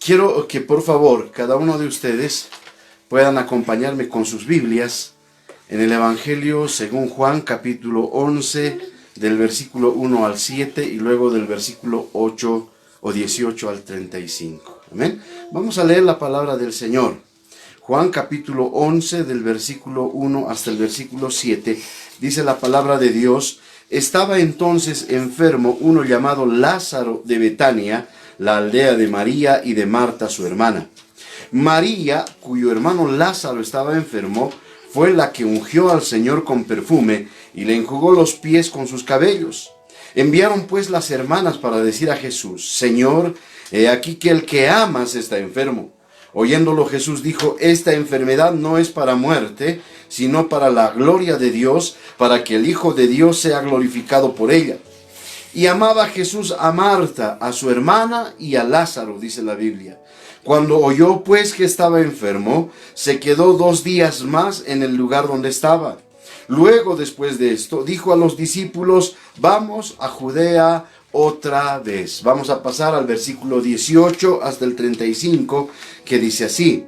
Quiero que por favor cada uno de ustedes puedan acompañarme con sus Biblias en el Evangelio según Juan capítulo 11 del versículo 1 al 7 y luego del versículo 8 o 18 al 35. Amén. Vamos a leer la palabra del Señor. Juan capítulo 11 del versículo 1 hasta el versículo 7 dice la palabra de Dios: estaba entonces enfermo uno llamado Lázaro de Betania, la aldea de María y de Marta su hermana. María, cuyo hermano Lázaro estaba enfermo, fue la que ungió al Señor con perfume y le enjugó los pies con sus cabellos. Enviaron pues las hermanas para decir a Jesús: Señor, he aquí que el que amas está enfermo. Oyéndolo Jesús dijo: esta enfermedad no es para muerte, sino para la gloria de Dios, para que el Hijo de Dios sea glorificado por ella. Y amaba Jesús a Marta, a su hermana y a Lázaro, dice la Biblia. Cuando oyó pues que estaba enfermo, se quedó 2 días más en el lugar donde estaba. Luego, después de esto, dijo a los discípulos: vamos a Judea otra vez. Vamos a pasar al versículo 18 hasta el 35, que dice así: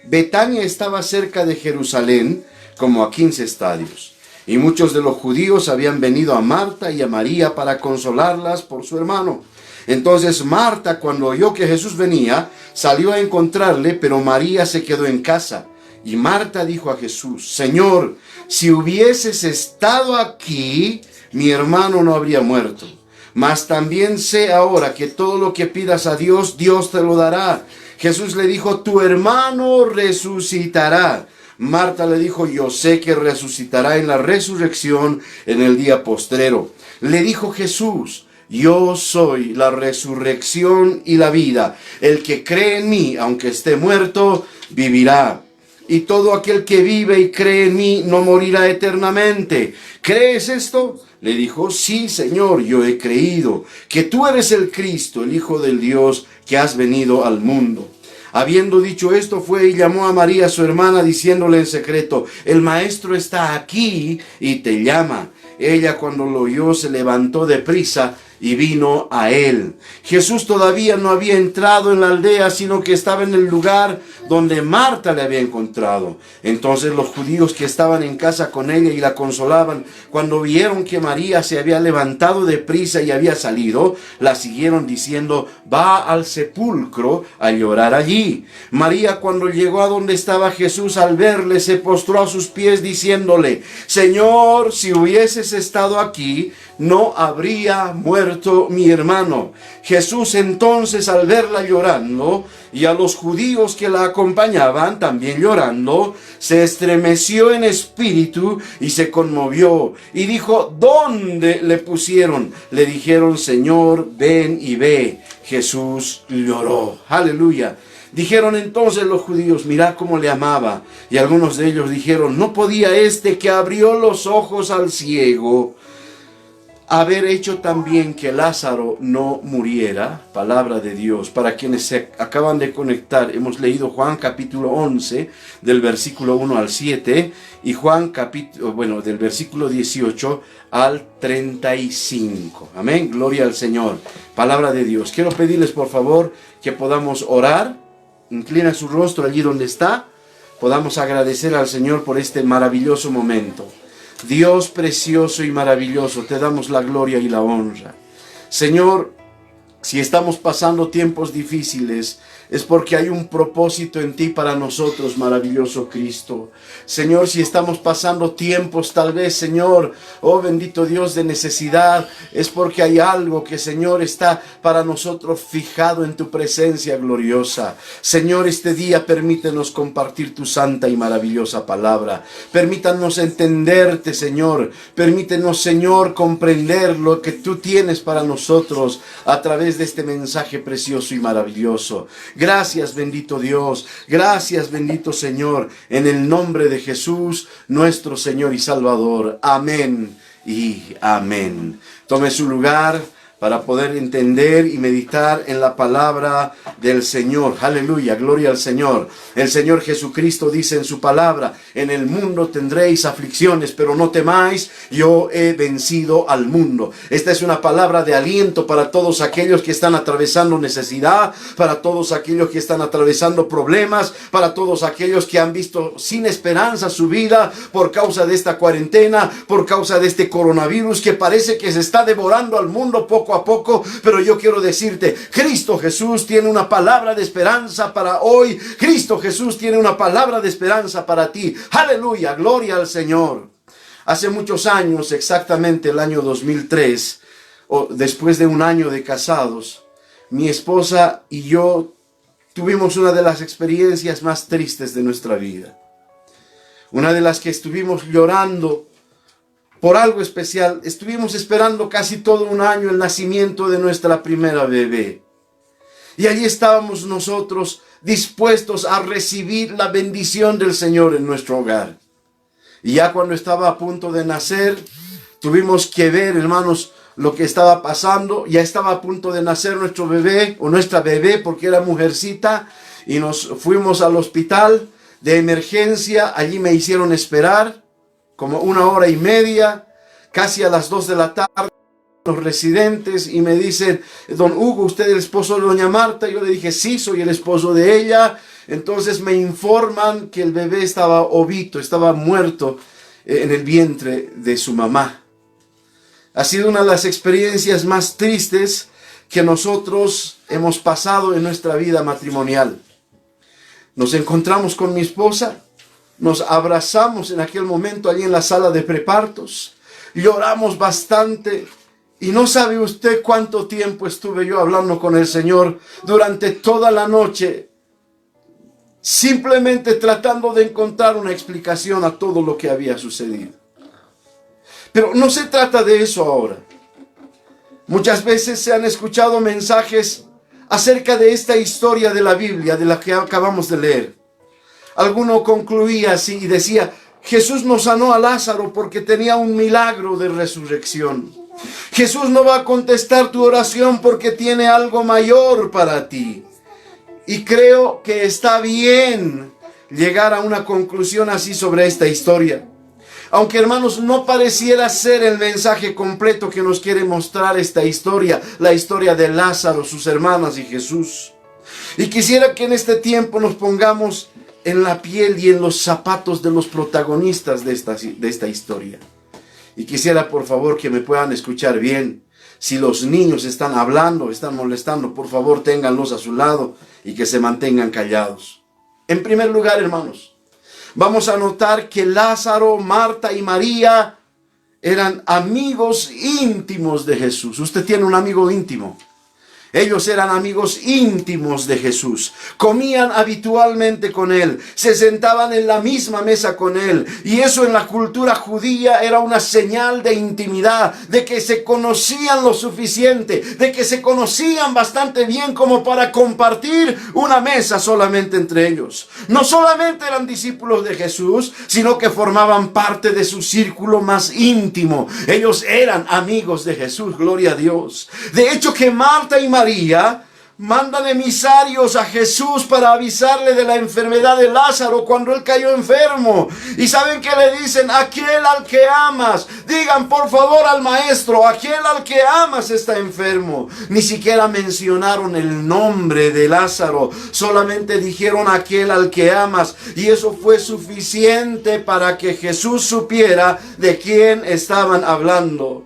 Betania estaba cerca de Jerusalén, como a 15 estadios. Y muchos de los judíos habían venido a Marta y a María para consolarlas por su hermano. Entonces Marta, cuando oyó que Jesús venía, salió a encontrarle, pero María se quedó en casa. Y Marta dijo a Jesús: Señor, si hubieses estado aquí, mi hermano no habría muerto. Mas también sé ahora que todo lo que pidas a Dios, Dios te lo dará. Jesús le dijo: tu hermano resucitará. Marta le dijo: yo sé que resucitará en la resurrección en el día postrero. Le dijo Jesús: yo soy la resurrección y la vida. El que cree en mí, aunque esté muerto, vivirá. Y todo aquel que vive y cree en mí no morirá eternamente. ¿Crees esto? Le dijo: sí, Señor, yo he creído que tú eres el Cristo, el Hijo del Dios, que has venido al mundo. Habiendo dicho esto, fue y llamó a María su hermana, diciéndole en secreto: el maestro está aquí y te llama. Ella, cuando lo oyó, se levantó de prisa y vino a él. Jesús todavía no había entrado en la aldea, sino que estaba en el lugar donde Marta le había encontrado. Entonces los judíos que estaban en casa con ella y la consolaban, cuando vieron que María se había levantado de prisa y había salido, la siguieron diciendo: va al sepulcro a llorar allí. María, cuando llegó a donde estaba Jesús, al verle, se postró a sus pies diciéndole: Señor, si hubieses estado aquí, no habría muerto mi hermano. Jesús entonces, al verla llorando y a los judíos que la acompañaban también llorando, se estremeció en espíritu y se conmovió y dijo: ¿dónde le pusieron? Le dijeron: Señor, ven y ve. Jesús lloró. Aleluya. Dijeron entonces los judíos: mirad cómo le amaba. Y algunos de ellos dijeron: ¿no podía este que abrió los ojos al ciego haber hecho también que Lázaro no muriera? Palabra de Dios. Para quienes se acaban de conectar, hemos leído Juan capítulo 11 del versículo 1 al 7 y Juan capítulo, del versículo 18 al 35. Amén, gloria al Señor. Palabra de Dios. Quiero pedirles por favor que podamos orar. Inclina su rostro allí donde está. Podamos agradecer al Señor por este maravilloso momento. Dios precioso y maravilloso, te damos la gloria y la honra. Señor, si estamos pasando tiempos difíciles, es porque hay un propósito en ti para nosotros, maravilloso Cristo. Señor, si estamos pasando tiempos tal vez, Señor, oh bendito Dios, de necesidad, es porque hay algo que, Señor, está para nosotros fijado en tu presencia gloriosa. Señor, este día permítenos compartir tu santa y maravillosa palabra. Permítanos entenderte, Señor. Permítenos, Señor, comprender lo que tú tienes para nosotros a través de este mensaje precioso y maravilloso. Gracias, bendito Dios. Gracias, bendito Señor. En el nombre de Jesús, nuestro Señor y Salvador. Amén y amén. Tome su lugar. para poder entender y meditar en la palabra del Señor. Aleluya, gloria al Señor. El Señor Jesucristo dice en su palabra: en el mundo tendréis aflicciones, pero no temáis, yo he vencido al mundo. Esta es una palabra de aliento para todos aquellos que están atravesando necesidad, para todos aquellos que están atravesando problemas, para todos aquellos que han visto sin esperanza su vida por causa de esta cuarentena, por causa de este coronavirus que parece que se está devorando al mundo poco a poco. Pero yo quiero decirte, Cristo Jesús tiene una palabra de esperanza para hoy. Cristo Jesús tiene una palabra de esperanza para ti. Aleluya, gloria al Señor. Hace muchos años, exactamente el año 2003, después de un año de casados, mi esposa y yo tuvimos una de las experiencias más tristes de nuestra vida. Una de las que estuvimos llorando por algo especial. Estuvimos esperando casi todo un año el nacimiento de nuestra primera bebé. Y allí estábamos nosotros dispuestos a recibir la bendición del Señor en nuestro hogar. Y ya cuando estaba a punto de nacer, tuvimos que ver, hermanos, lo que estaba pasando. Ya estaba a punto de nacer nuestro bebé, o nuestra bebé, porque era mujercita, y nos fuimos al hospital de emergencia. Allí me hicieron esperar como 1 hora y media, casi a las 2 de la tarde, los residentes, y me dicen: don Hugo, ¿usted es el esposo de doña Marta? Yo le dije: sí, soy el esposo de ella. Entonces me informan que el bebé estaba obito, estaba muerto en el vientre de su mamá. Ha sido una de las experiencias más tristes que nosotros hemos pasado en nuestra vida matrimonial. Nos encontramos con mi esposa, nos abrazamos en aquel momento allí en la sala de prepartos, lloramos bastante, y no sabe usted cuánto tiempo estuve yo hablando con el Señor durante toda la noche, simplemente tratando de encontrar una explicación a todo lo que había sucedido. Pero no se trata de eso ahora. Muchas veces se han escuchado mensajes acerca de esta historia de la Biblia, de la que acabamos de leer. Alguno concluía así y decía: Jesús no sanó a Lázaro porque tenía un milagro de resurrección. Jesús no va a contestar tu oración porque tiene algo mayor para ti. Y creo que está bien llegar a una conclusión así sobre esta historia. Aunque, hermanos, no pareciera ser el mensaje completo que nos quiere mostrar esta historia, la historia de Lázaro, sus hermanas y Jesús. Y quisiera que en este tiempo nos pongamos en la piel y en los zapatos de los protagonistas de esta historia. Y quisiera, por favor, que me puedan escuchar bien. Si los niños están hablando, están molestando, por favor, ténganlos a su lado y que se mantengan callados. En primer lugar, hermanos, vamos a notar que Lázaro, Marta y María eran amigos íntimos de Jesús. Usted tiene un amigo íntimo. Ellos eran amigos íntimos de Jesús. Comían habitualmente con Él. Se sentaban en la misma mesa con Él. Y eso en la cultura judía era una señal de intimidad, de que se conocían lo suficiente, de que se conocían bastante bien como para compartir una mesa solamente entre ellos. No solamente eran discípulos de Jesús, sino que formaban parte de su círculo más íntimo. Ellos eran amigos de Jesús, gloria a Dios. De hecho, que Marta y María mandan emisarios a Jesús para avisarle de la enfermedad de Lázaro cuando él cayó enfermo. Y ¿saben qué le dicen? Aquel al que amas. Digan por favor al maestro: aquel al que amas está enfermo. Ni siquiera mencionaron el nombre de Lázaro. Solamente dijeron: aquel al que amas. Y eso fue suficiente para que Jesús supiera de quién estaban hablando.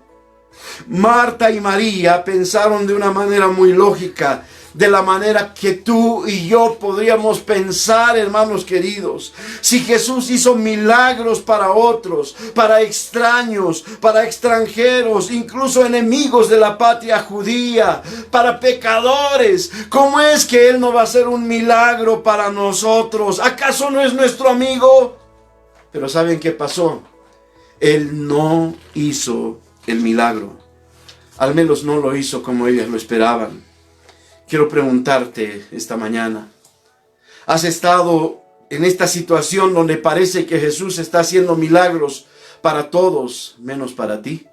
Marta y María pensaron de una manera muy lógica, de la manera que tú y yo podríamos pensar, hermanos queridos. Si Jesús hizo milagros para otros, para extraños, para extranjeros, incluso enemigos de la patria judía, para pecadores, ¿cómo es que Él no va a hacer un milagro para nosotros? ¿Acaso no es nuestro amigo? Pero ¿saben qué pasó? Él no hizo el milagro. Al menos no lo hizo como ellas lo esperaban. Quiero preguntarte esta mañana: ¿has estado en esta situación donde parece que Jesús está haciendo milagros para todos menos para ti?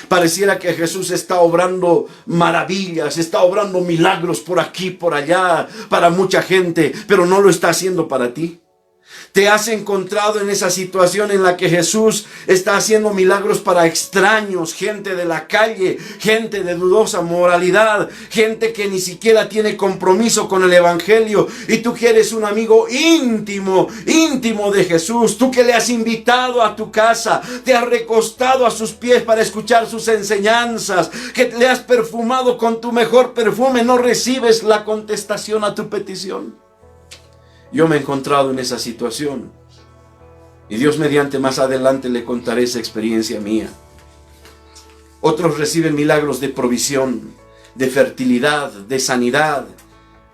Pareciera que Jesús está obrando maravillas, está obrando milagros por aquí, por allá, para mucha gente, pero no lo está haciendo para ti. ¿Te has encontrado en esa situación en la que Jesús está haciendo milagros para extraños, gente de la calle, gente de dudosa moralidad, gente que ni siquiera tiene compromiso con el Evangelio, y tú que eres un amigo íntimo de Jesús, tú que le has invitado a tu casa, te has recostado a sus pies para escuchar sus enseñanzas, que le has perfumado con tu mejor perfume, no recibes la contestación a tu petición? Yo me he encontrado en esa situación, y Dios mediante más adelante le contaré esa experiencia mía. Otros reciben milagros de provisión, de fertilidad, de sanidad,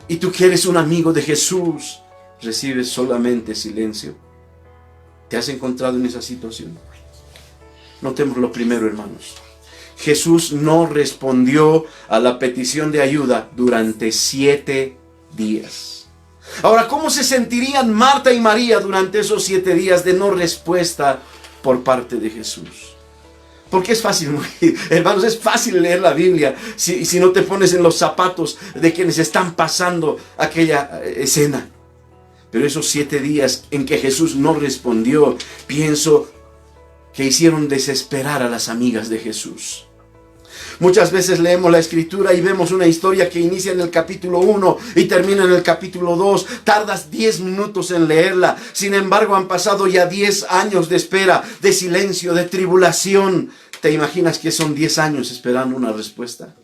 y tú que eres un amigo de Jesús, recibes solamente silencio. ¿Te has encontrado en esa situación? Notemos lo primero, hermanos. Jesús no respondió a la petición de ayuda durante 7 días. Ahora, ¿cómo se sentirían Marta y María durante esos 7 días de no respuesta por parte de Jesús? Porque es fácil, hermanos, es fácil leer la Biblia si no te pones en los zapatos de quienes están pasando aquella escena. Pero esos 7 días en que Jesús no respondió, pienso que hicieron desesperar a las amigas de Jesús. Muchas veces leemos la Escritura y vemos una historia que inicia en el capítulo 1 y termina en el capítulo 2. Tardas 10 minutos en leerla. Sin embargo, han pasado ya 10 años de espera, de silencio, de tribulación. ¿Te imaginas que son 10 años esperando una respuesta?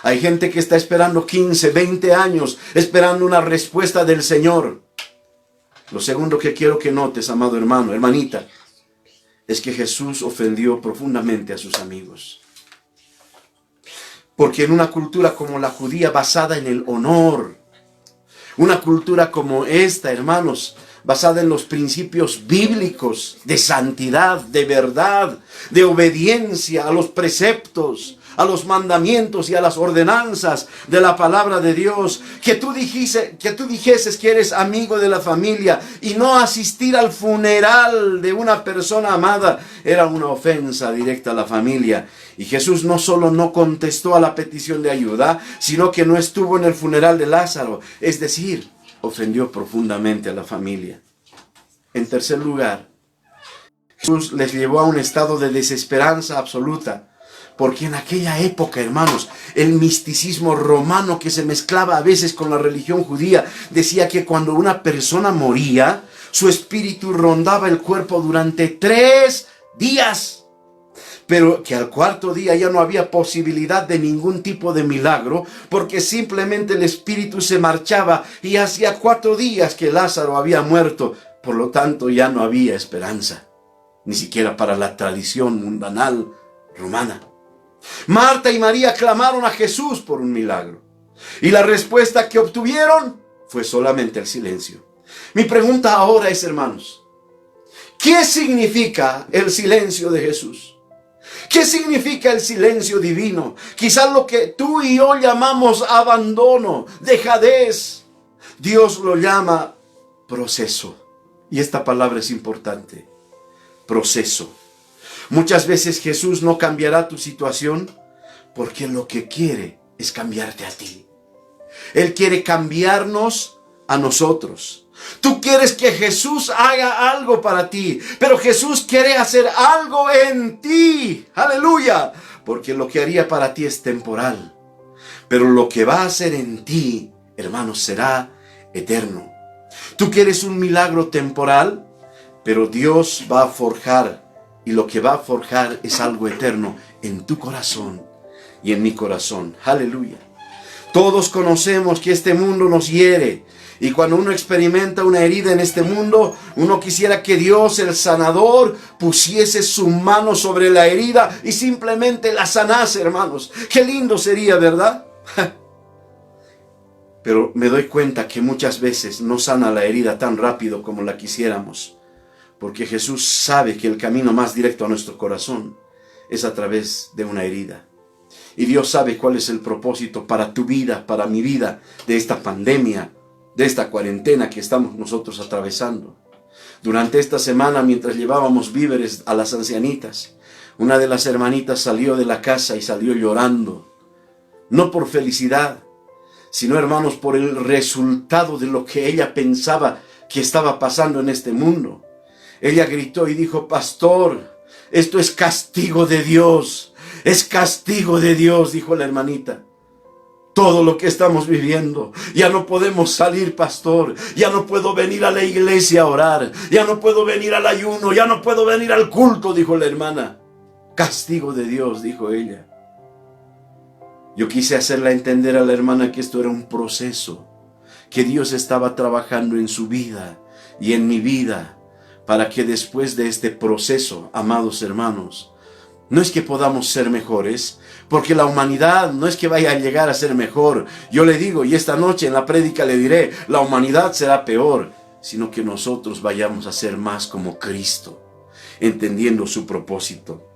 Hay gente que está esperando 15, 20 años, esperando una respuesta del Señor. Lo segundo que quiero que notes, amado hermano, hermanita, es que Jesús ofendió profundamente a sus amigos. Porque en una cultura como la judía, basada en el honor, una cultura como esta, hermanos, basada en los principios bíblicos de santidad, de verdad, de obediencia a los preceptos, a los mandamientos y a las ordenanzas de la palabra de Dios, que tú dijeses que eres amigo de la familia y no asistir al funeral de una persona amada, era una ofensa directa a la familia. Y Jesús no solo no contestó a la petición de ayuda, sino que no estuvo en el funeral de Lázaro, es decir, ofendió profundamente a la familia. En tercer lugar, Jesús les llevó a un estado de desesperanza absoluta. Porque en aquella época, hermanos, el misticismo romano que se mezclaba a veces con la religión judía, decía que cuando una persona moría, su espíritu rondaba el cuerpo durante 3 días. Pero que al 4º día ya no había posibilidad de ningún tipo de milagro, porque simplemente el espíritu se marchaba y hacía 4 días que Lázaro había muerto. Por lo tanto, ya no había esperanza, ni siquiera para la tradición mundanal romana. Marta y María clamaron a Jesús por un milagro, y la respuesta que obtuvieron fue solamente el silencio. Mi pregunta ahora es, hermanos, ¿qué significa el silencio de Jesús? ¿Qué significa el silencio divino? Quizás lo que tú y yo llamamos abandono, dejadez, Dios lo llama proceso. Y esta palabra es importante, proceso. Muchas veces Jesús no cambiará tu situación porque lo que quiere es cambiarte a ti. Él quiere cambiarnos a nosotros. Tú quieres que Jesús haga algo para ti, pero Jesús quiere hacer algo en ti. ¡Aleluya! Porque lo que haría para ti es temporal, pero lo que va a hacer en ti, hermanos, será eterno. Tú quieres un milagro temporal, pero Dios va a forjar. Y lo que va a forjar es algo eterno en tu corazón y en mi corazón. ¡Aleluya! Todos conocemos que este mundo nos hiere. Y cuando uno experimenta una herida en este mundo, uno quisiera que Dios, el sanador, pusiese su mano sobre la herida y simplemente la sanase, hermanos. ¡Qué lindo sería!, ¿verdad? Pero me doy cuenta que muchas veces no sana la herida tan rápido como la quisiéramos. Porque Jesús sabe que el camino más directo a nuestro corazón es a través de una herida. Y Dios sabe cuál es el propósito para tu vida, para mi vida, de esta pandemia, de esta cuarentena que estamos nosotros atravesando. Durante esta semana, mientras llevábamos víveres a las ancianitas, Una de las hermanitas salió de la casa y salió llorando. No por felicidad, sino, hermanos, por el resultado de lo que ella pensaba que estaba pasando en este mundo. Ella gritó y dijo: pastor, esto es castigo de Dios. Es castigo de Dios, dijo la hermanita. Todo lo que estamos viviendo. Ya no podemos salir, pastor. Ya no puedo venir a la iglesia a orar. Ya no puedo venir al ayuno. Ya no puedo venir al culto, dijo la hermana. Castigo de Dios, dijo ella. Yo quise hacerla entender a la hermana que esto era un proceso, que Dios estaba trabajando en su vida y en mi vida, para que después de este proceso, amados hermanos, no es que podamos ser mejores, porque la humanidad no es que vaya a llegar a ser mejor. Yo le digo, y esta noche en la prédica le diré, la humanidad será peor, sino que nosotros vayamos a ser más como Cristo, entendiendo su propósito.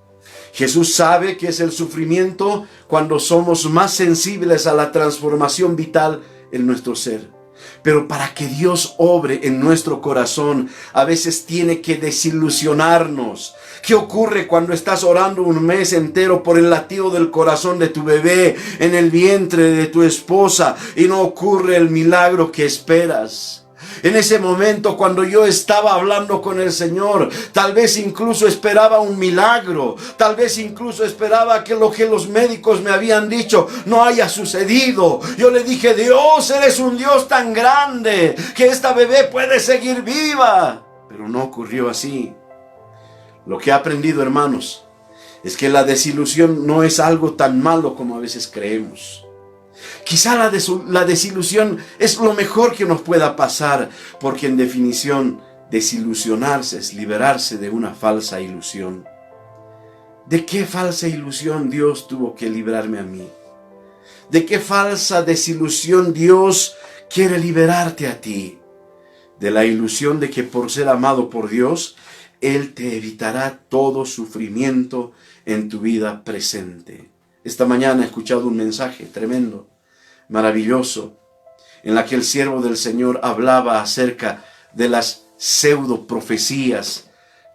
Jesús sabe que es el sufrimiento cuando somos más sensibles a la transformación vital en nuestro ser. Pero para que Dios obre en nuestro corazón, a veces tiene que desilusionarnos. ¿Qué ocurre cuando estás orando un mes entero por el latido del corazón de tu bebé en el vientre de tu esposa y no ocurre el milagro que esperas? En ese momento, cuando yo estaba hablando con el Señor, tal vez incluso esperaba un milagro, tal vez incluso esperaba que lo que los médicos me habían dicho no haya sucedido. Yo le dije: Dios, eres un Dios tan grande que esta bebé puede seguir viva. Pero no ocurrió así. Lo que he aprendido, hermanos, es que la desilusión no es algo tan malo como a veces creemos. Quizá la desilusión es lo mejor que nos pueda pasar, porque en definición, desilusionarse es liberarse de una falsa ilusión. ¿De qué falsa ilusión Dios tuvo que librarme a mí? ¿De qué falsa desilusión Dios quiere liberarte a ti? De la ilusión de que por ser amado por Dios, Él te evitará todo sufrimiento en tu vida presente. Esta mañana he escuchado un mensaje tremendo, maravilloso, en la que el siervo del Señor hablaba acerca de las pseudo profecías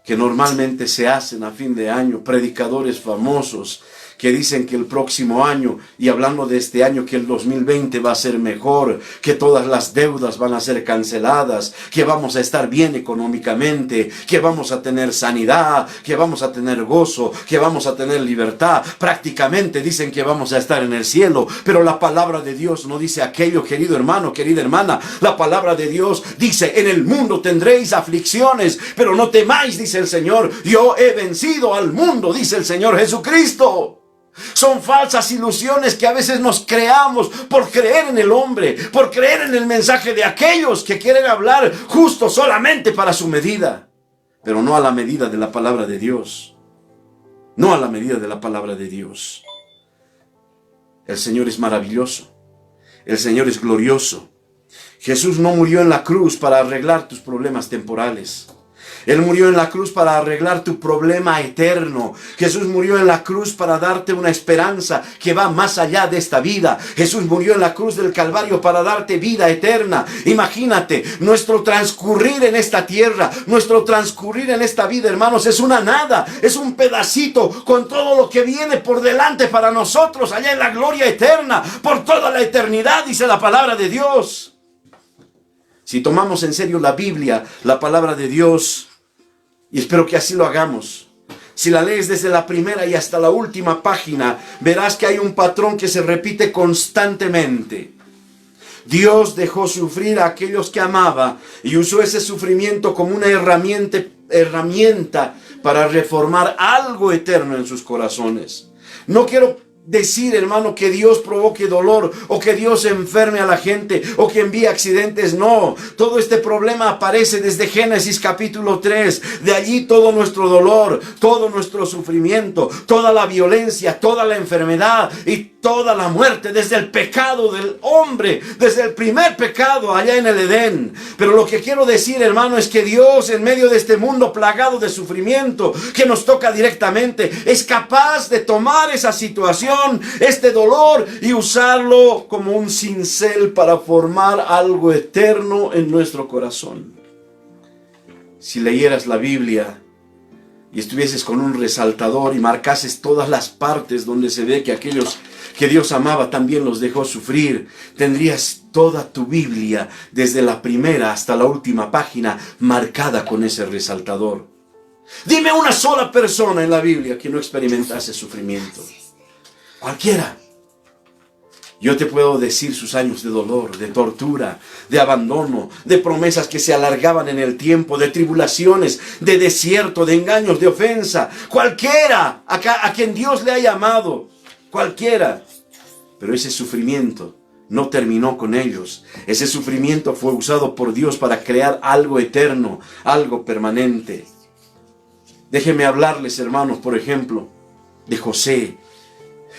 que normalmente se hacen a fin de año. Predicadores famosos que dicen que el próximo año, y hablando de este año, que el 2020 va a ser mejor, que todas las deudas van a ser canceladas, que vamos a estar bien económicamente, que vamos a tener sanidad, que vamos a tener gozo, que vamos a tener libertad. Prácticamente dicen que vamos a estar en el cielo, pero la palabra de Dios no dice aquello, querido hermano, querida hermana. La palabra de Dios dice: en el mundo tendréis aflicciones, pero no temáis, dice el Señor, yo he vencido al mundo, dice el Señor Jesucristo. Son falsas ilusiones que a veces nos creamos por creer en el hombre, por creer en el mensaje de aquellos que quieren hablar justo solamente para su medida, pero no a la medida de la palabra de Dios. No a la medida de la palabra de Dios. El Señor es maravilloso. El Señor es glorioso. Jesús no murió en la cruz para arreglar tus problemas temporales. Él murió en la cruz para arreglar tu problema eterno. Jesús murió en la cruz para darte una esperanza que va más allá de esta vida. Jesús murió en la cruz del Calvario para darte vida eterna. Imagínate, nuestro transcurrir en esta tierra, nuestro transcurrir en esta vida, hermanos, es una nada, es un pedacito con todo lo que viene por delante para nosotros allá en la gloria eterna, por toda la eternidad, dice la palabra de Dios. Si tomamos en serio la Biblia, la palabra de Dios, y espero que así lo hagamos, si la lees desde la primera y hasta la última página, verás que hay un patrón que se repite constantemente. Dios dejó sufrir a aquellos que amaba y usó ese sufrimiento como una herramienta para reformar algo eterno en sus corazones. No quiero decir, hermano, que Dios provoque dolor o que Dios enferme a la gente o que envíe accidentes. No, todo este problema aparece desde Génesis capítulo 3. De allí todo nuestro dolor, todo nuestro sufrimiento, toda la violencia, toda la enfermedad y toda la muerte, desde el pecado del hombre, desde el primer pecado allá en el Edén. Pero lo que quiero decir, hermano, es que Dios, en medio de este mundo plagado de sufrimiento que nos toca directamente, es capaz de tomar esa situación, este dolor, y usarlo como un cincel para formar algo eterno en nuestro corazón. Si leyeras la Biblia y estuvieses con un resaltador y marcases todas las partes donde se ve que aquellos que Dios amaba también los dejó sufrir, tendrías toda tu Biblia, desde la primera hasta la última página, marcada con ese resaltador. Dime una sola persona en la Biblia que no experimentase sufrimiento. Cualquiera. Yo te puedo decir sus años de dolor, de tortura, de abandono, de promesas que se alargaban en el tiempo, de tribulaciones, de desierto, de engaños, de ofensa. Cualquiera a quien Dios le ha llamado. Cualquiera. Pero ese sufrimiento no terminó con ellos. Ese sufrimiento fue usado por Dios para crear algo eterno, algo permanente. Déjenme hablarles, hermanos, por ejemplo, de José,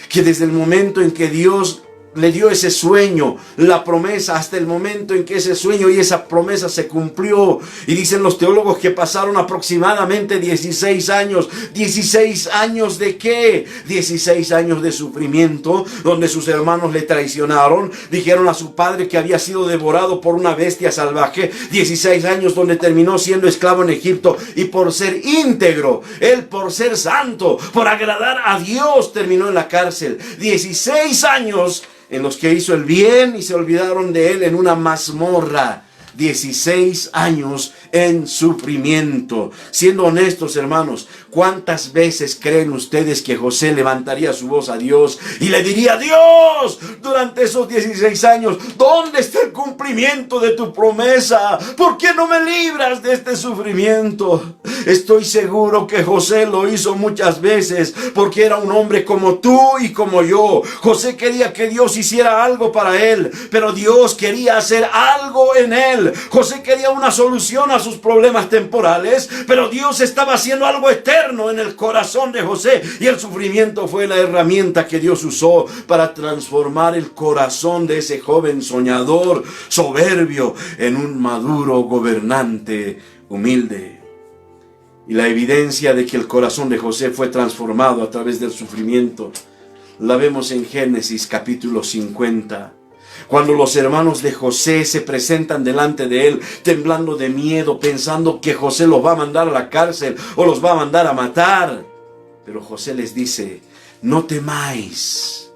que desde el momento en que Dios le dio ese sueño, la promesa, hasta el momento en que ese sueño y esa promesa se cumplió. Y dicen los teólogos que pasaron aproximadamente 16 años. ¿16 años de qué? 16 años de sufrimiento, donde sus hermanos le traicionaron, dijeron a su padre que había sido devorado por una bestia salvaje. 16 años donde terminó siendo esclavo en Egipto, y por ser íntegro, él por ser santo, por agradar a Dios, terminó en la cárcel. 16 años en los que hizo el bien y se olvidaron de él en una mazmorra. 16 años en sufrimiento. Siendo honestos, hermanos, ¿cuántas veces creen ustedes que José levantaría su voz a Dios y le diría: Dios, durante esos 16 años, ¿dónde está el cumplimiento de tu promesa? ¿Por qué no me libras de este sufrimiento? Estoy seguro que José lo hizo muchas veces, porque era un hombre como tú y como yo. José quería que Dios hiciera algo para él, pero Dios quería hacer algo en él. José quería una solución a sus problemas temporales, pero Dios estaba haciendo algo eterno en el corazón de José, y el sufrimiento fue la herramienta que Dios usó para transformar el corazón de ese joven soñador, soberbio, en un maduro gobernante humilde. Y la evidencia de que el corazón de José fue transformado a través del sufrimiento la vemos en Génesis capítulo 50. Cuando los hermanos de José se presentan delante de él, temblando de miedo, pensando que José los va a mandar a la cárcel o los va a mandar a matar. Pero José les dice: no temáis,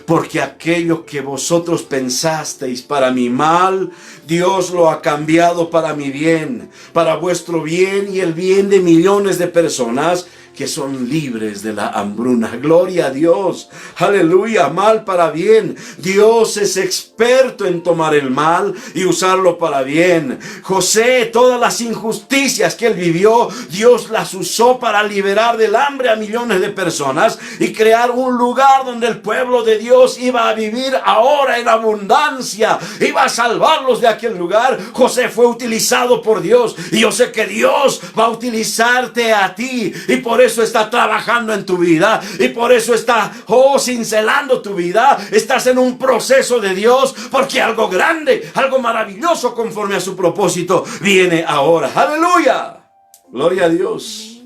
porque aquello que vosotros pensasteis para mi mal, Dios lo ha cambiado para mi bien, para vuestro bien y el bien de millones de personas que son libres de la hambruna. Gloria a Dios. Aleluya. Mal para bien. Dios es experto en tomar el mal y usarlo para bien. José, todas las injusticias que él vivió, Dios las usó para liberar del hambre a millones de personas y crear un lugar donde el pueblo de Dios iba a vivir ahora en abundancia, iba a salvarlos de aquel lugar. José fue utilizado por Dios, y yo sé que Dios va a utilizarte a ti, y por eso está trabajando en tu vida, y por eso está cincelando tu vida. Estás en un proceso de Dios, porque algo grande, algo maravilloso conforme a su propósito viene ahora. Aleluya, gloria a Dios.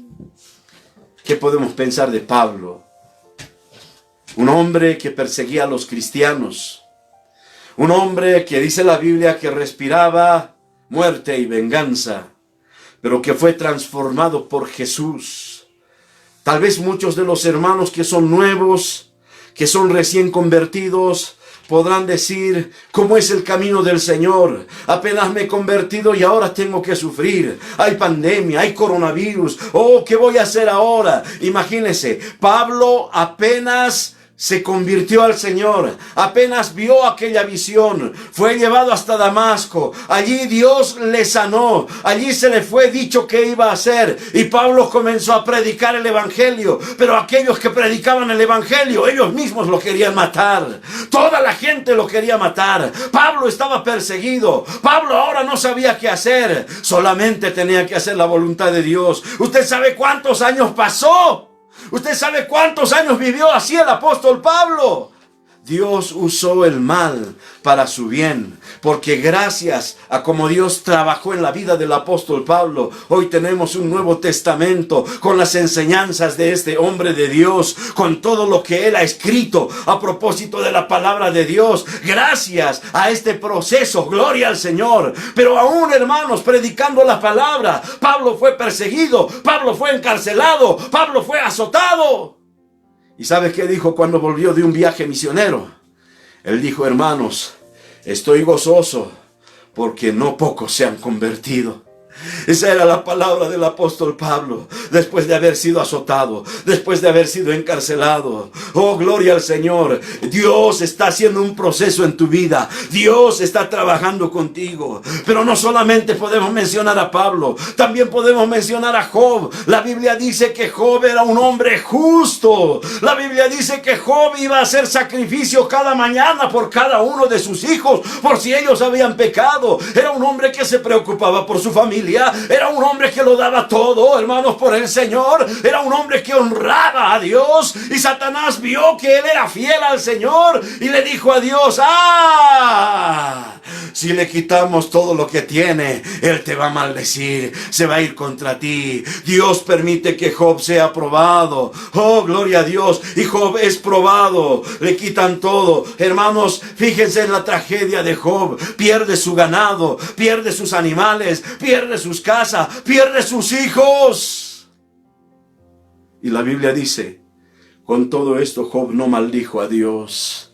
¿Qué podemos pensar de Pablo? Un hombre que perseguía a los cristianos, un hombre que dice la Biblia que respiraba muerte y venganza, pero que fue transformado por Jesús. Tal vez muchos de los hermanos que son nuevos, que son recién convertidos, podrán decir: ¿cómo es el camino del Señor? Apenas me he convertido y ahora tengo que sufrir. Hay pandemia, hay coronavirus. ¿Qué voy a hacer ahora? Imagínense, Pablo apenas se convirtió al Señor, apenas vio aquella visión, fue llevado hasta Damasco, allí Dios le sanó, allí se le fue dicho qué iba a hacer, y Pablo comenzó a predicar el evangelio. Pero aquellos que predicaban el evangelio, ellos mismos lo querían matar. Toda la gente lo quería matar. Pablo estaba perseguido. Pablo ahora no sabía qué hacer, solamente tenía que hacer la voluntad de Dios. ¿Usted sabe cuántos años pasó? ¿Usted sabe cuántos años vivió así el apóstol Pablo? Dios usó el mal para su bien, porque gracias a como Dios trabajó en la vida del apóstol Pablo, hoy tenemos un Nuevo Testamento con las enseñanzas de este hombre de Dios, con todo lo que él ha escrito a propósito de la palabra de Dios. Gracias a este proceso, gloria al Señor. Pero aún, hermanos, predicando la palabra, Pablo fue perseguido, Pablo fue encarcelado, Pablo fue azotado. ¿Y sabes qué dijo cuando volvió de un viaje misionero? Él dijo: hermanos, estoy gozoso porque no pocos se han convertido. Esa era la palabra del apóstol Pablo, después de haber sido azotado, después de haber sido encarcelado. Oh, gloria al Señor. Dios está haciendo un proceso en tu vida. Dios está trabajando contigo. Pero no solamente podemos mencionar a Pablo, también podemos mencionar a Job. La Biblia dice que Job era un hombre justo. La Biblia dice que Job iba a hacer sacrificio cada mañana por cada uno de sus hijos, por si ellos habían pecado. Era un hombre que se preocupaba por su familia. Era un hombre que lo daba todo, hermanos, por el Señor. Era un hombre que honraba a Dios. Y Satanás vio que él era fiel al Señor y le dijo a Dios: si le quitamos todo lo que tiene, él te va a maldecir, se va a ir contra ti. Dios permite que Job sea probado. Oh, gloria a Dios. Y Job es probado, le quitan todo. Hermanos, fíjense en la tragedia de Job. Pierde su ganado, pierde sus animales, pierde sus casas, pierde sus hijos. Y la Biblia dice: con todo esto Job no maldijo a Dios.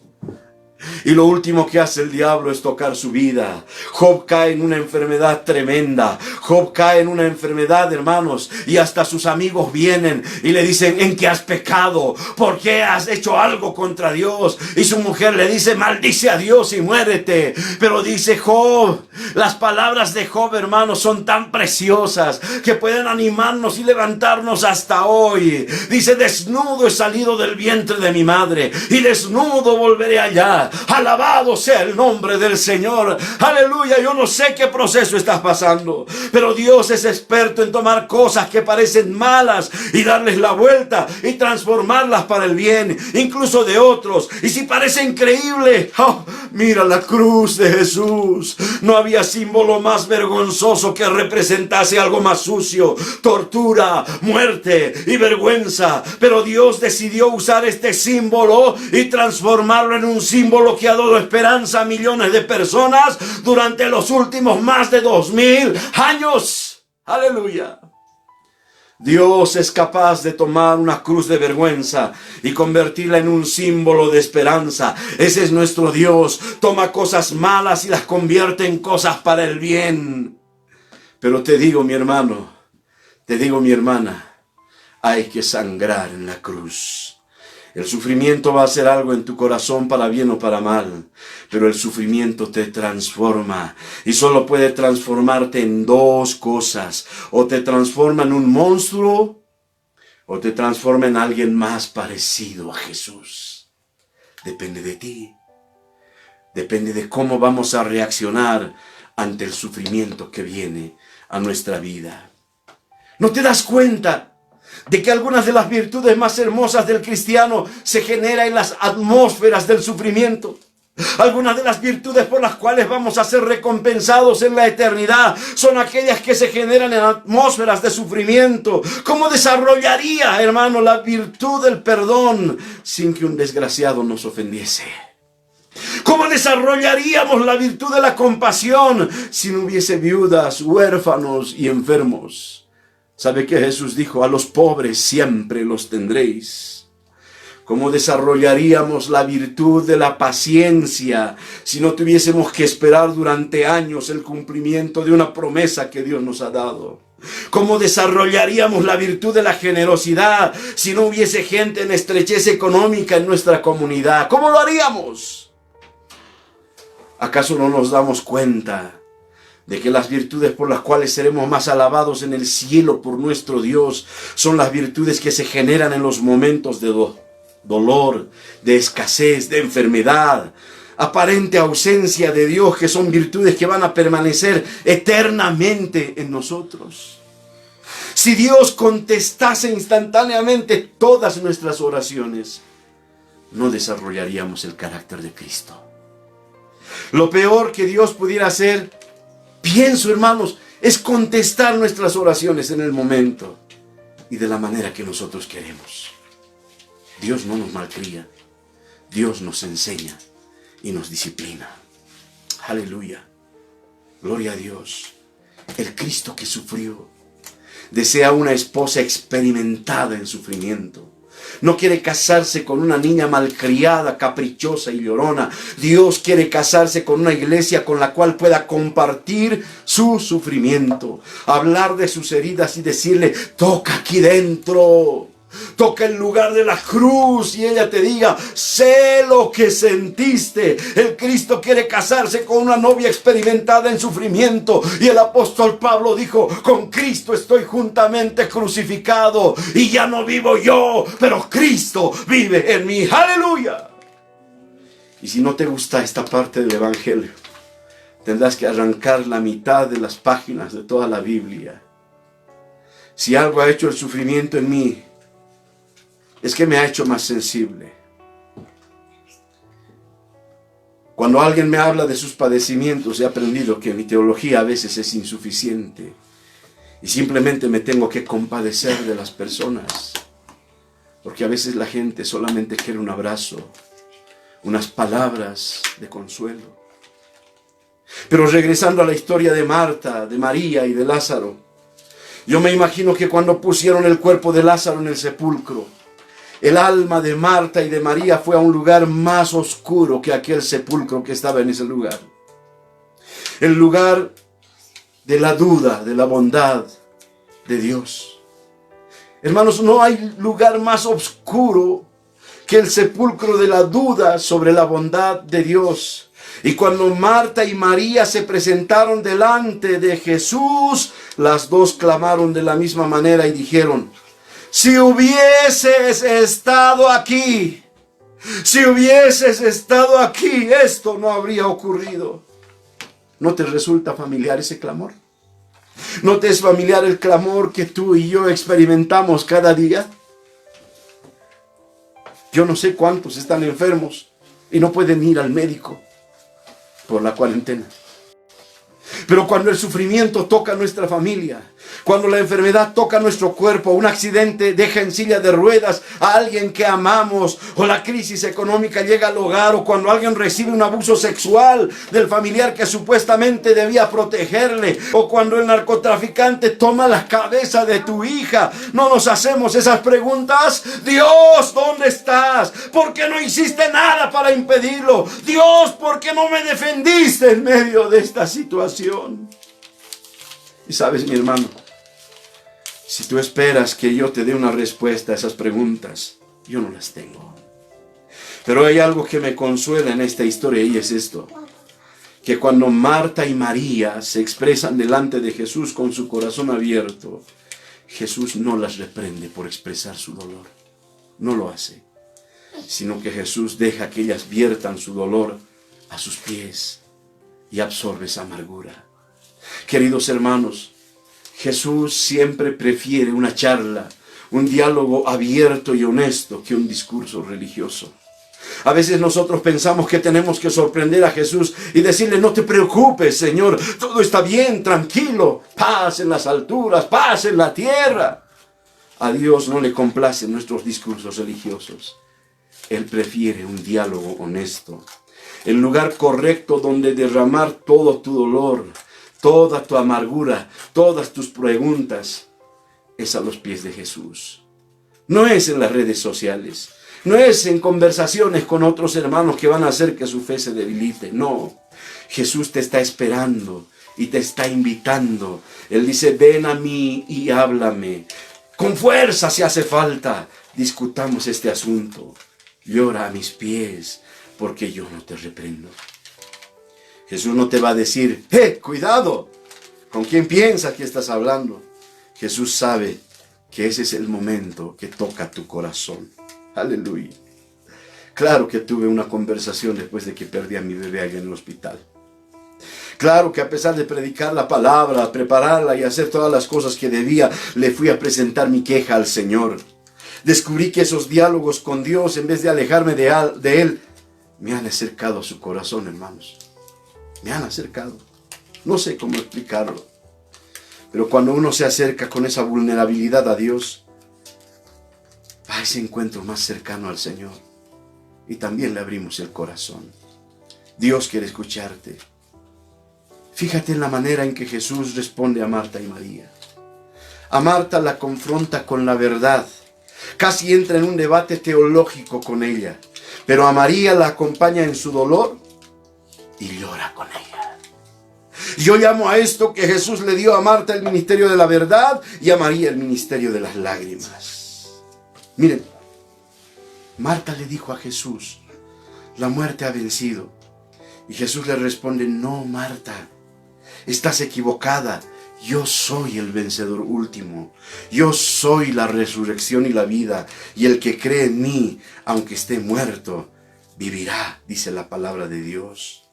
Y lo último que hace el diablo es tocar su vida. Job cae en una enfermedad tremenda. Job cae en una enfermedad, hermanos, y hasta sus amigos vienen y le dicen: ¿en qué has pecado? ¿Por qué has hecho algo contra Dios? Y su mujer le dice: maldice a Dios y muérete. Pero dice Job, las palabras de Job, hermanos, son tan preciosas que pueden animarnos y levantarnos hasta hoy. Dice: desnudo he salido del vientre de mi madre y desnudo volveré allá. Alabado sea el nombre del Señor. Aleluya. Yo no sé qué proceso estás pasando, pero Dios es experto en tomar cosas que parecen malas y darles la vuelta y transformarlas para el bien, incluso de otros. Y si parece increíble, mira la cruz de Jesús. No había símbolo más vergonzoso que representase algo más sucio: tortura, muerte y vergüenza. Pero Dios decidió usar este símbolo y transformarlo en un símbolo que ha dado esperanza a millones de personas durante los últimos más de 2000 años. Aleluya. Dios es capaz de tomar una cruz de vergüenza y convertirla en un símbolo de esperanza. Ese es nuestro Dios. Toma cosas malas y las convierte en cosas para el bien. Pero te digo, mi hermano, te digo, mi hermana, hay que sangrar en la cruz. El sufrimiento va a hacer algo en tu corazón, para bien o para mal, pero el sufrimiento te transforma, y solo puede transformarte en dos cosas: o te transforma en un monstruo, o te transforma en alguien más parecido a Jesús. Depende de ti, depende de cómo vamos a reaccionar ante el sufrimiento que viene a nuestra vida. ¿No te das cuenta de que algunas de las virtudes más hermosas del cristiano se generan en las atmósferas del sufrimiento? Algunas de las virtudes por las cuales vamos a ser recompensados en la eternidad son aquellas que se generan en atmósferas de sufrimiento. ¿Cómo desarrollaría, hermano, la virtud del perdón sin que un desgraciado nos ofendiese? ¿Cómo desarrollaríamos la virtud de la compasión si no hubiese viudas, huérfanos y enfermos? ¿Sabe qué Jesús dijo? A los pobres siempre los tendréis. ¿Cómo desarrollaríamos la virtud de la paciencia si no tuviésemos que esperar durante años el cumplimiento de una promesa que Dios nos ha dado? ¿Cómo desarrollaríamos la virtud de la generosidad si no hubiese gente en estrechez económica en nuestra comunidad? ¿Cómo lo haríamos? ¿Acaso no nos damos cuenta de que las virtudes por las cuales seremos más alabados en el cielo por nuestro Dios son las virtudes que se generan en los momentos de dolor, de escasez, de enfermedad, aparente ausencia de Dios, que son virtudes que van a permanecer eternamente en nosotros? Si Dios contestase instantáneamente todas nuestras oraciones, no desarrollaríamos el carácter de Cristo. Lo peor que Dios pudiera hacer, pienso, hermanos, es contestar nuestras oraciones en el momento y de la manera que nosotros queremos. Dios no nos malcría, Dios nos enseña y nos disciplina. Aleluya, gloria a Dios. El Cristo que sufrió desea una esposa experimentada en sufrimiento. No quiere casarse con una niña malcriada, caprichosa y llorona. Dios quiere casarse con una iglesia con la cual pueda compartir su sufrimiento, hablar de sus heridas y decirle: toca aquí dentro, toca el lugar de la cruz, y ella te diga: sé lo que sentiste. El Cristo quiere casarse con una novia experimentada en sufrimiento, y el apóstol Pablo dijo: con Cristo estoy juntamente crucificado, y ya no vivo yo, pero Cristo vive en mí. ¡Aleluya! Y si no te gusta esta parte del Evangelio, tendrás que arrancar la mitad de las páginas de toda la Biblia. Si algo ha hecho el sufrimiento en mí, es que me ha hecho más sensible. Cuando alguien me habla de sus padecimientos, he aprendido que mi teología a veces es insuficiente y simplemente me tengo que compadecer de las personas, porque a veces la gente solamente quiere un abrazo, unas palabras de consuelo. Pero regresando a la historia de Marta, de María y de Lázaro, yo me imagino que cuando pusieron el cuerpo de Lázaro en el sepulcro, el alma de Marta y de María fue a un lugar más oscuro que aquel sepulcro que estaba en ese lugar. El lugar de la duda, de la bondad de Dios. Hermanos, no hay lugar más oscuro que el sepulcro de la duda sobre la bondad de Dios. Y cuando Marta y María se presentaron delante de Jesús, las dos clamaron de la misma manera y dijeron: si hubieses estado aquí, si hubieses estado aquí, esto no habría ocurrido. ¿No te resulta familiar ese clamor? ¿No te es familiar el clamor que tú y yo experimentamos cada día? Yo no sé cuántos están enfermos y no pueden ir al médico por la cuarentena. Pero cuando el sufrimiento toca a nuestra familia, cuando la enfermedad toca nuestro cuerpo, un accidente deja en silla de ruedas a alguien que amamos, o la crisis económica llega al hogar, o cuando alguien recibe un abuso sexual del familiar que supuestamente debía protegerle, o cuando el narcotraficante toma la cabeza de tu hija, no nos hacemos esas preguntas: Dios, ¿dónde estás? ¿Por qué no hiciste nada para impedirlo? Dios, ¿por qué no me defendiste en medio de esta situación? Y sabes, mi hermano, si tú esperas que yo te dé una respuesta a esas preguntas, yo no las tengo. Pero hay algo que me consuela en esta historia, y es esto: que cuando Marta y María se expresan delante de Jesús con su corazón abierto, Jesús no las reprende por expresar su dolor. No lo hace, sino que Jesús deja que ellas viertan su dolor a sus pies y absorbe esa amargura. Queridos hermanos, Jesús siempre prefiere una charla, un diálogo abierto y honesto que un discurso religioso. A veces nosotros pensamos que tenemos que sorprender a Jesús y decirle: no te preocupes, Señor, todo está bien, tranquilo, paz en las alturas, paz en la tierra. A Dios no le complacen nuestros discursos religiosos. Él prefiere un diálogo honesto, el lugar correcto donde derramar todo tu dolor, toda tu amargura, todas tus preguntas, es a los pies de Jesús. No es en las redes sociales, no es en conversaciones con otros hermanos que van a hacer que su fe se debilite. No, Jesús te está esperando y te está invitando. Él dice: ven a mí y háblame. Con fuerza si hace falta, discutamos este asunto. Llora a mis pies, porque yo no te reprendo. Jesús no te va a decir: cuidado, ¿con quién piensas que estás hablando? Jesús sabe que ese es el momento que toca tu corazón. Aleluya. Claro que tuve una conversación después de que perdí a mi bebé allá en el hospital. Claro que a pesar de predicar la palabra, prepararla y hacer todas las cosas que debía, le fui a presentar mi queja al Señor. Descubrí que esos diálogos con Dios, en vez de alejarme de Él, me han acercado a su corazón, hermanos. Me han acercado. No sé cómo explicarlo. Pero cuando uno se acerca con esa vulnerabilidad a Dios, va a ese encuentro más cercano al Señor. Y también le abrimos el corazón. Dios quiere escucharte. Fíjate en la manera en que Jesús responde a Marta y María. A Marta la confronta con la verdad. Casi entra en un debate teológico con ella. Pero a María la acompaña en su dolor y llora con ella. Yo llamo a esto que Jesús le dio a Marta el ministerio de la verdad y a María el ministerio de las lágrimas. Miren, Marta le dijo a Jesús, la muerte ha vencido. Y Jesús le responde, no, Marta, estás equivocada. Yo soy el vencedor último. Yo soy la resurrección y la vida. Y el que cree en mí, aunque esté muerto, vivirá, dice la palabra de Dios.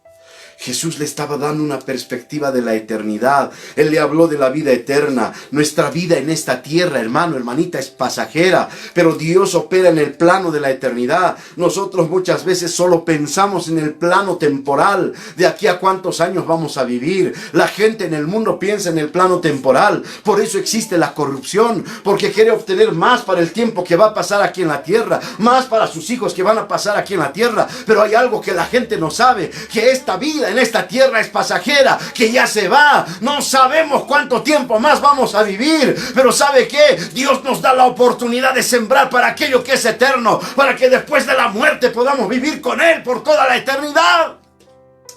Jesús le estaba dando una perspectiva de la eternidad. Él le habló de la vida eterna. Nuestra vida en esta tierra, hermano, hermanita, es pasajera. Pero Dios opera en el plano de la eternidad. Nosotros muchas veces solo pensamos en el plano temporal. De aquí a cuántos años vamos a vivir. La gente en el mundo piensa en el plano temporal. Por eso existe la corrupción. Porque quiere obtener más para el tiempo que va a pasar aquí en la tierra. Más para sus hijos que van a pasar aquí en la tierra. Pero hay algo que la gente no sabe. Que esta vida en esta tierra es pasajera, que ya se va. No sabemos cuánto tiempo más vamos a vivir, pero ¿sabe qué? Dios nos da la oportunidad de sembrar para aquello que es eterno, para que después de la muerte podamos vivir con Él por toda la eternidad.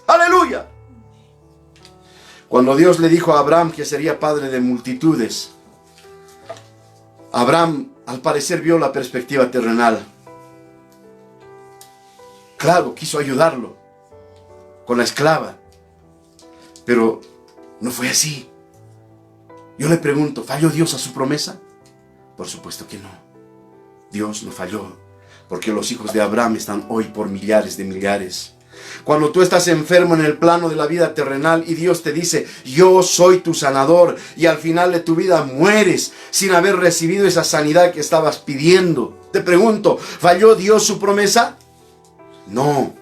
¡Aleluya! Cuando Dios le dijo a Abraham que sería padre de multitudes, Abraham al parecer vio la perspectiva terrenal. Claro, quiso ayudarlo con la esclava, pero no fue así. Yo le pregunto, ¿falló Dios a su promesa? Por supuesto que no. Dios no falló, porque los hijos de Abraham están hoy por millares de millares. Cuando tú estás enfermo en el plano de la vida terrenal y Dios te dice, yo soy tu sanador, y al final de tu vida mueres sin haber recibido esa sanidad que estabas pidiendo. Te pregunto, ¿falló Dios su promesa? No.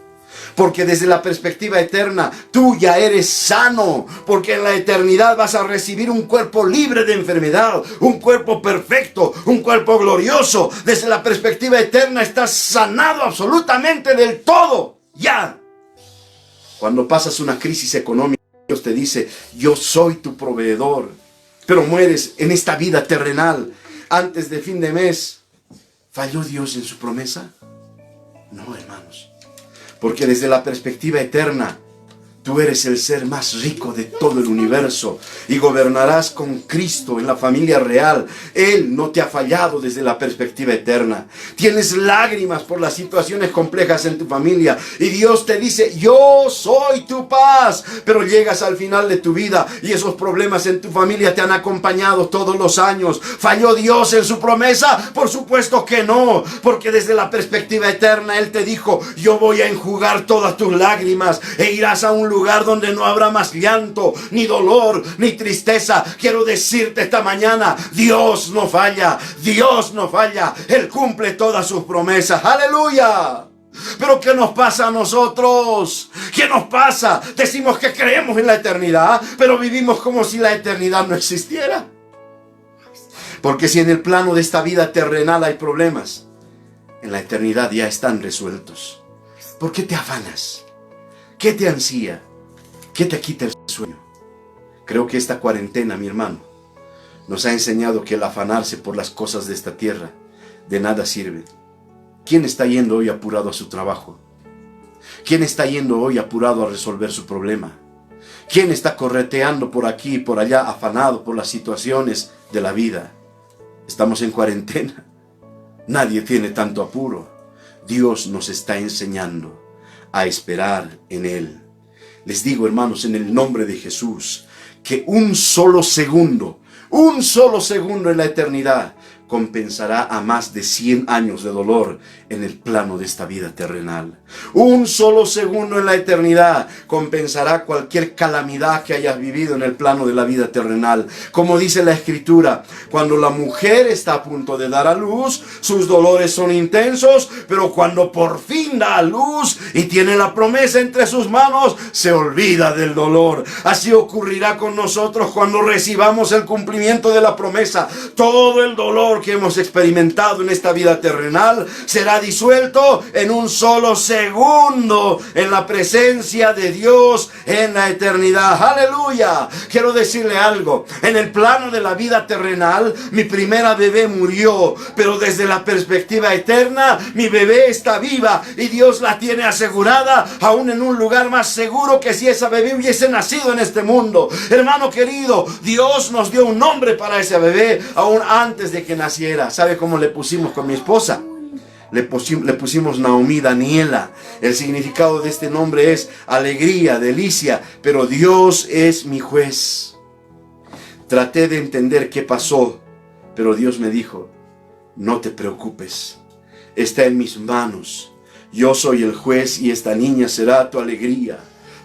Porque desde la perspectiva eterna, tú ya eres sano. Porque en la eternidad vas a recibir un cuerpo libre de enfermedad. Un cuerpo perfecto, un cuerpo glorioso. Desde la perspectiva eterna estás sanado absolutamente del todo. Ya. Cuando pasas una crisis económica, Dios te dice, yo soy tu proveedor. Pero mueres en esta vida terrenal. Antes de fin de mes, ¿falló Dios en su promesa? No, hermanos. Porque desde la perspectiva eterna, tú eres el ser más rico de todo el universo y gobernarás con Cristo en la familia real. Él no te ha fallado desde la perspectiva eterna. Tienes lágrimas por las situaciones complejas en tu familia y Dios te dice, yo soy tu paz. Pero llegas al final de tu vida y esos problemas en tu familia te han acompañado todos los años. ¿Falló Dios en su promesa? Por supuesto que no, porque desde la perspectiva eterna Él te dijo, yo voy a enjugar todas tus lágrimas e irás a un lugar donde no habrá más llanto, ni dolor, ni tristeza. Quiero decirte esta mañana, Dios no falla, Dios no falla. Él cumple todas sus promesas. ¡Aleluya! Pero ¿qué nos pasa a nosotros? ¿Qué nos pasa? Decimos que creemos en la eternidad, pero vivimos como si la eternidad no existiera. Porque si en el plano de esta vida terrenal hay problemas, en la eternidad ya están resueltos. ¿Por qué te afanas? ¿Qué te ansía? ¿Qué te quita el sueño? Creo que esta cuarentena, mi hermano, nos ha enseñado que el afanarse por las cosas de esta tierra de nada sirve. ¿Quién está yendo hoy apurado a su trabajo? ¿Quién está yendo hoy apurado a resolver su problema? ¿Quién está correteando por aquí y por allá, afanado por las situaciones de la vida? Estamos en cuarentena. Nadie tiene tanto apuro. Dios nos está enseñando a esperar en Él. Les digo, hermanos, en el nombre de Jesús, que un solo segundo en la eternidad compensará a más de 100 años de dolor en el plano de esta vida terrenal. Un solo segundo en la eternidad compensará cualquier calamidad que hayas vivido en el plano de la vida terrenal. Como dice la Escritura, cuando la mujer está a punto de dar a luz, sus dolores son intensos, pero cuando por fin da a luz y tiene la promesa entre sus manos, se olvida del dolor. Así ocurrirá con nosotros cuando recibamos el cumplimiento de la promesa. Todo el dolor que hemos experimentado en esta vida terrenal será disuelto en un solo segundo en la presencia de Dios en la eternidad. ¡Aleluya! Quiero decirle algo. En el plano de la vida terrenal, mi primera bebé murió, pero desde la perspectiva eterna, mi bebé está viva y Dios la tiene asegurada aún en un lugar más seguro que si esa bebé hubiese nacido en este mundo. Hermano querido, Dios nos dio un nombre para ese bebé aún antes de que naciera. ¿Sabe cómo le pusimos con mi esposa? Le pusimos Naomi Daniela. El significado de este nombre es alegría, delicia, pero Dios es mi juez. Traté de entender qué pasó, pero Dios me dijo, no te preocupes, está en mis manos. Yo soy el juez y esta niña será tu alegría,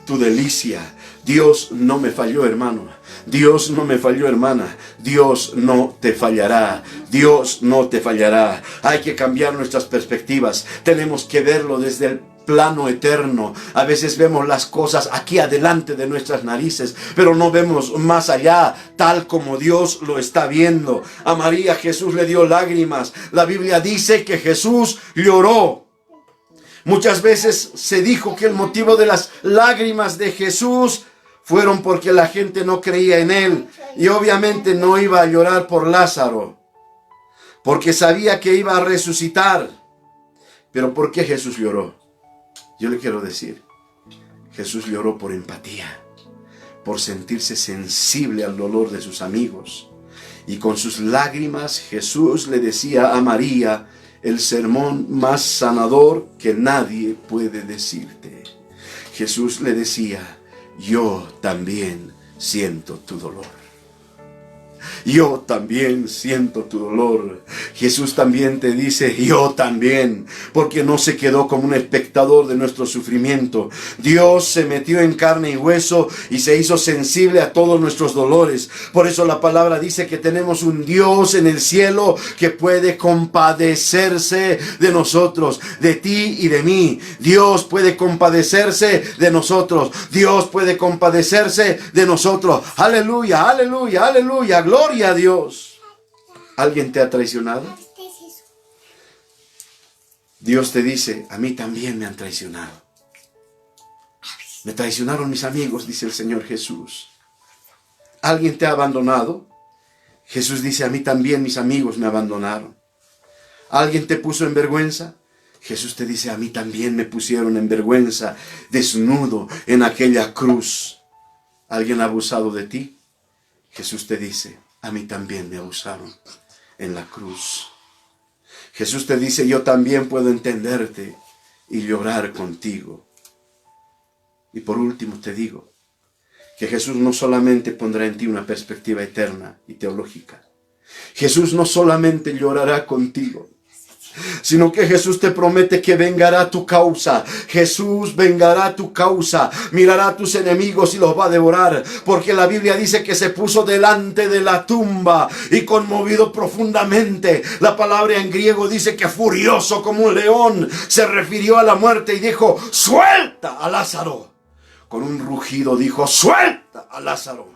tu delicia. Dios no me falló, hermano. Dios no me falló, hermana. Dios no te fallará. Dios no te fallará. Hay que cambiar nuestras perspectivas. Tenemos que verlo desde el plano eterno. A veces vemos las cosas aquí adelante de nuestras narices, pero no vemos más allá, tal como Dios lo está viendo. A María Jesús le dio lágrimas. La Biblia dice que Jesús lloró. Muchas veces se dijo que el motivo de las lágrimas de Jesús fueron porque la gente no creía en él. Y obviamente no iba a llorar por Lázaro, porque sabía que iba a resucitar. Pero ¿por qué Jesús lloró? Yo le quiero decir, Jesús lloró por empatía, por sentirse sensible al dolor de sus amigos. Y con sus lágrimas Jesús le decía a María el sermón más sanador que nadie puede decirte. Jesús le decía, yo también siento tu dolor. Yo también siento tu dolor. Jesús también te dice, yo también, porque no se quedó como un espectador de nuestro sufrimiento. Dios se metió en carne y hueso y se hizo sensible a todos nuestros dolores. Por eso la palabra dice que tenemos un Dios en el cielo que puede compadecerse de nosotros, de ti y de mí. Dios puede compadecerse de nosotros. Dios puede compadecerse de nosotros. Aleluya, aleluya, aleluya. Gloria a Dios. ¿Alguien te ha traicionado? Dios te dice, a mí también me han traicionado. Me traicionaron mis amigos, dice el Señor Jesús. ¿Alguien te ha abandonado? Jesús dice, a mí también mis amigos me abandonaron. ¿Alguien te puso en vergüenza? Jesús te dice, a mí también me pusieron en vergüenza, desnudo en aquella cruz. ¿Alguien ha abusado de ti? Jesús te dice, a mí también me abusaron en la cruz. Jesús te dice, yo también puedo entenderte y llorar contigo. Y por último te digo, que Jesús no solamente pondrá en ti una perspectiva eterna y teológica. Jesús no solamente llorará contigo, sino que Jesús te promete que vengará tu causa. Jesús vengará tu causa, mirará a tus enemigos y los va a devorar, porque la Biblia dice que se puso delante de la tumba y conmovido profundamente. La palabra en griego dice que furioso como un león se refirió a la muerte y dijo, suelta a Lázaro. Con un rugido dijo, suelta a Lázaro.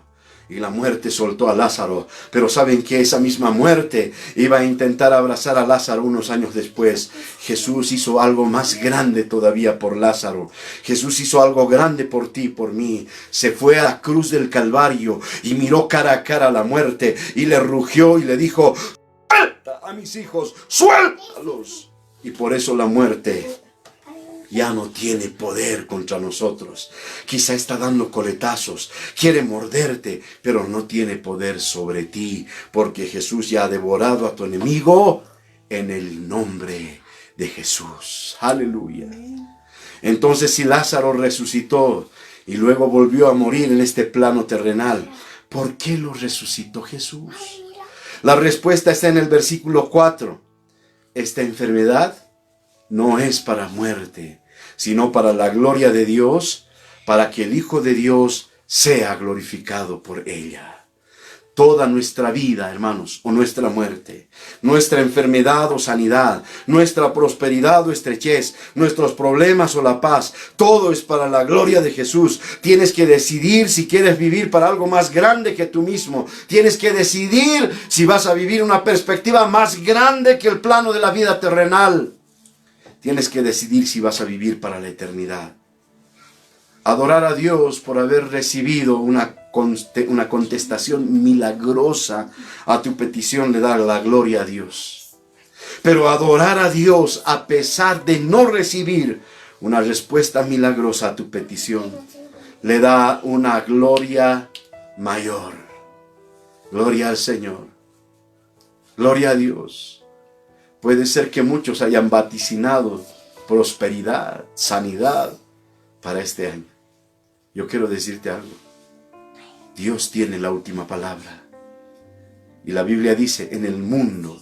Y la muerte soltó a Lázaro. Pero saben que esa misma muerte iba a intentar abrazar a Lázaro unos años después. Jesús hizo algo más grande todavía por Lázaro. Jesús hizo algo grande por ti y por mí. Se fue a la cruz del Calvario y miró cara a cara a la muerte. Y le rugió y le dijo, suelta a mis hijos, suéltalos. Y por eso la muerte ya no tiene poder contra nosotros. Quizá está dando coletazos, quiere morderte, pero no tiene poder sobre ti, porque Jesús ya ha devorado a tu enemigo en el nombre de Jesús. Aleluya. Entonces, si Lázaro resucitó y luego volvió a morir en este plano terrenal, ¿por qué lo resucitó Jesús? La respuesta está en el versículo 4. Esta enfermedad no es para muerte, sino para la gloria de Dios, para que el Hijo de Dios sea glorificado por ella. Toda nuestra vida, hermanos, o nuestra muerte, nuestra enfermedad o sanidad, nuestra prosperidad o estrechez, nuestros problemas o la paz, todo es para la gloria de Jesús. Tienes que decidir si quieres vivir para algo más grande que tú mismo. Tienes que decidir si vas a vivir una perspectiva más grande que el plano de la vida terrenal. Tienes que decidir si vas a vivir para la eternidad. Adorar a Dios por haber recibido una contestación milagrosa a tu petición le da la gloria a Dios. Pero adorar a Dios a pesar de no recibir una respuesta milagrosa a tu petición le da una gloria mayor. Gloria al Señor. Gloria a Dios. Puede ser que muchos hayan vaticinado prosperidad, sanidad para este año. Yo quiero decirte algo. Dios tiene la última palabra. Y la Biblia dice, en el mundo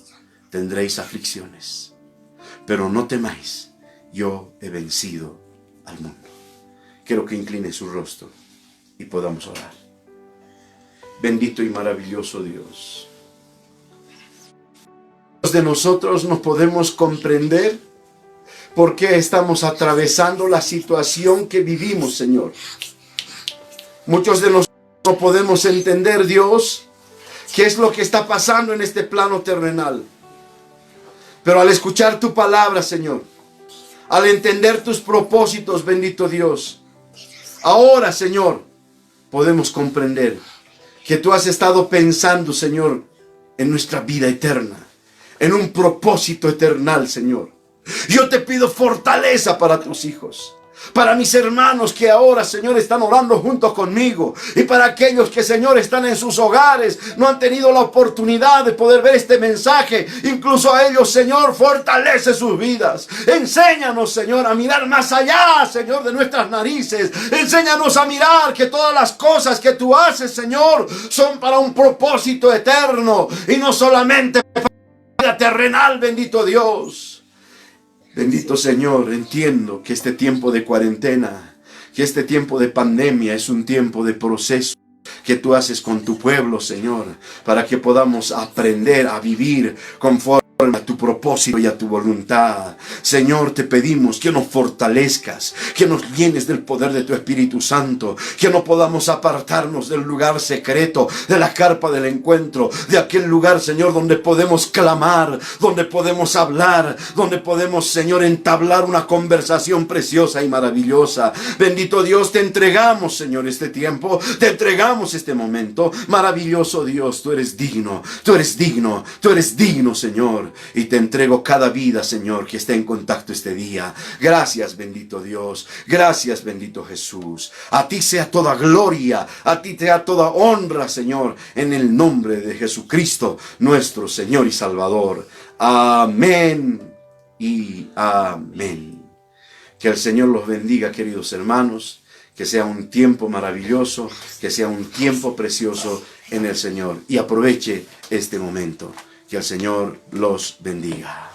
tendréis aflicciones, pero no temáis, yo he vencido al mundo. Quiero que incline su rostro y podamos orar. Bendito y maravilloso Dios. De nosotros no podemos comprender por qué estamos atravesando la situación que vivimos, Señor. Muchos de nosotros no podemos entender, Dios, qué es lo que está pasando en este plano terrenal. Pero al escuchar tu palabra, Señor, al entender tus propósitos, bendito Dios, ahora, Señor, podemos comprender que tú has estado pensando, Señor, en nuestra vida eterna, en un propósito eternal, Señor. Yo te pido fortaleza para tus hijos, para mis hermanos que ahora, Señor, están orando junto conmigo, y para aquellos que, Señor, están en sus hogares, no han tenido la oportunidad de poder ver este mensaje. Incluso a ellos, Señor, fortalece sus vidas. Enséñanos, Señor, a mirar más allá, Señor, de nuestras narices. Enséñanos a mirar que todas las cosas que tú haces, Señor, son para un propósito eterno y no solamente para la vida terrenal, bendito Dios. Bendito Señor, entiendo que este tiempo de cuarentena, que este tiempo de pandemia es un tiempo de proceso que tú haces con tu pueblo, Señor, para que podamos aprender a vivir conforme a tu propósito y a tu voluntad. Señor, te pedimos que nos fortalezcas, que nos llenes del poder de tu Espíritu Santo, que no podamos apartarnos del lugar secreto, de la carpa del encuentro, de aquel lugar, Señor, donde podemos clamar, donde podemos hablar, donde podemos, Señor, entablar una conversación preciosa y maravillosa. Bendito Dios, te entregamos, Señor, este tiempo, te entregamos este momento. Maravilloso Dios, tú eres digno, tú eres digno, tú eres digno, Señor. Y te entrego cada vida, Señor, que esté en contacto este día. Gracias, bendito Dios. Gracias, bendito Jesús. A ti sea toda gloria, a ti sea toda honra, Señor, en el nombre de Jesucristo, nuestro Señor y Salvador. Amén y amén. Que el Señor los bendiga, queridos hermanos. Que sea un tiempo maravilloso, que sea un tiempo precioso en el Señor. Y aproveche este momento. Que el Señor los bendiga.